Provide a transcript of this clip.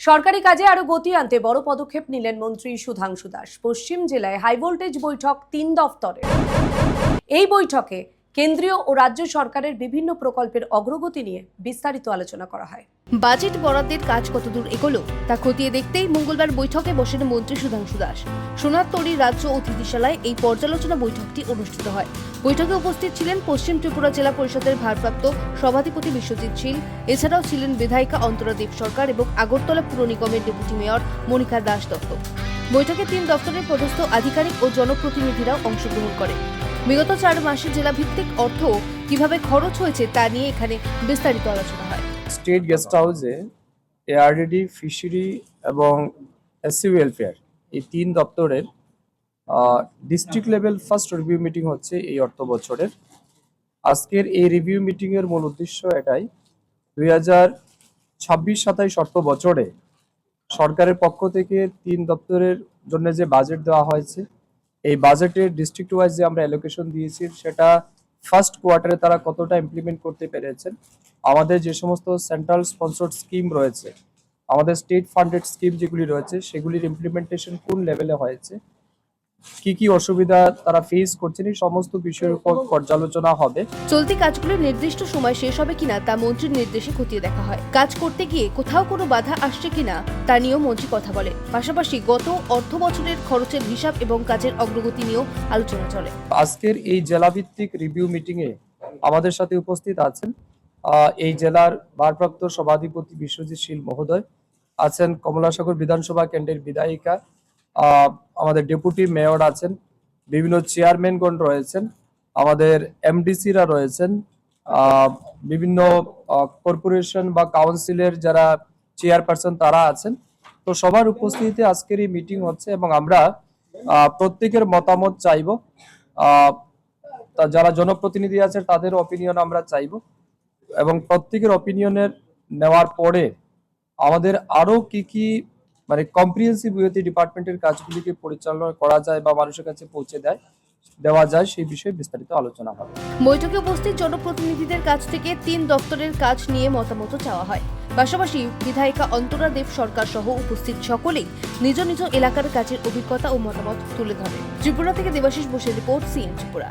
সরকারি কাজে আরো গতি আনতে বড় পদক্ষেপ নিলেন মন্ত্রী সুধাংশু দাস। পশ্চিম জেলায় হাই ভোল্টেজ বৈঠক 3 দফতরে। এই বৈঠকে কেন্দ্রীয় ও রাজ্য সরকারের বিভিন্ন প্রকল্পের অগ্রগতি নিয়ে বিস্তারিত আলোচনা করা হয়। বাজেট বরাদ্দের কাজ কতদূর এগোলো তা খতিয়ে দেখতেই মঙ্গলবার বৈঠকে বসেন মন্ত্রী সুধাংশু দাস। সোনারতরী রাজ্য অতিথিশালায় এই পর্যালোচনা বৈঠকটি অনুষ্ঠিত হয়। বৈঠকে উপস্থিত ছিলেন পশ্চিম ত্রিপুরা জেলা পরিষদের ভারপ্রাপ্ত সভাধিপতি বিশ্বজিৎ শীল। এছাড়াও ছিলেন বিধায়িকা অন্তরা দেব সরকার এবং আগরতলা পুর নিগমের ডেপুটি মেয়র মনিকা দাস দত্ত। বৈঠকে 3 দপ্তরের পদস্থ আধিকারিক ও জনপ্রতিনিধিরাও অংশগ্রহণ করে। বিগত 4 মাসে জেলাভিত্তিক অর্থ কিভাবে খরচ হয়েছে তা নিয়ে এখানে বিস্তারিত আলোচনা হয়। স্টেট গেস্ট হাউসে এআরডিডি, ফিশারি এবং এসসি ওয়েলফেয়ার এই 3 দপ্তরের district level first review meeting হচ্ছে এই অর্থ বছরের। আজকের এই রিভিউ মিটিং এর মূল উদ্দেশ্য এটাই, 2026-27 অর্থ বছরে সরকারের পক্ষ থেকে 3 দপ্তরের জন্য যে বাজেট দেওয়া হয়েছে, এই বাজেটের ডিস্ট্রিক্ট ওয়াইজ যে আমরা অ্যালোকেশন দিয়েছি সেটা ফার্স্ট কোয়ার্টারে তারা কতটা ইমপ্লিমেন্ট করতে পেরেছেন, আমাদের যে সমস্ত সেন্ট্রাল স্পন্সর্ড স্কিম রয়েছে, আমাদের স্টেট ফান্ডেড স্কিম যেগুলি রয়েছে সেগুলির ইমপ্লিমেন্টেশন কোন লেভেলে হয়েছে, কি কি অসুবিধা তারা ফেস করছেন, এই সমস্ত বিষয়ের উপর পর্যালোচনা হবে। চলতি কাজগুলো নির্দিষ্ট সময় শেষ হবে কিনা তা মন্ত্রীর নির্দেশে খতিয়ে দেখা হয়। কাজ করতে গিয়ে কোথাও কোনো বাধা আসছে কিনা তা নিয়েও মন্ত্রী কথা বলে। পাশাপাশি গত অর্থ বছরের খরচের হিসাব এবং কাজের অগ্রগতি নিয়েও আলোচনা চলে। আজকের এই জেলাভিত্তিক রিভিউ মিটিং এ আমাদের সাথে উপস্থিত আছেন এই জেলার ভারপ্রাপ্ত সভাধিপতি বিশ্বজিৎ শীল মহোদয়, আছেন কমলাসাগর বিধানসভা কেন্দ্রের বিধায়িকা, আমাদের ডেপুটি মেয়র আছেন, বিভিন্ন চেয়ারম্যানগণ রয়েছেন, আমাদের এমডিসিরা রয়েছেন, বিভিন্ন কর্পোরেশন বা কাউন্সিলের যারা চেয়ারপারসন তারা আছেন। তো সবার উপস্থিতিতে আজকের এই মিটিং হচ্ছে এবং আমরা প্রত্যেকের মতামত চাইব, যারা জনপ্রতিনিধি আছে তাদের অপিনিয়ন আমরা চাইব এবং প্রত্যেকের অপিনিয়নের নেওয়ার পরে আমাদের আরো কি কি মানে কম্প্রিহেন্সিভ ওয়েতে ডিপার্টমেন্টের কাজগুলিকে পরিচালনা করা যায় বা মানুষের কাছে পৌঁছে দেওয়া যায় সেই বিষয়ে বিস্তারিত আলোচনা হবে। বৈঠকে উপস্থিত জনপ্রতিনিধিদের কাছ থেকে 3 দপ্তরের কাজ নিয়ে মতামত চাওয়া হয়। পাশাপাশি বিধায়িকা অন্তরা দেব সরকার সহ উপস্থিত সকলেই নিজ নিজ এলাকার কাজের অভিজ্ঞতা ও মতামত তুলে ধরে। ত্রিপুরা থেকে দেবাশিস বসুর রিপোর্ট, সিএন ত্রিপুরা।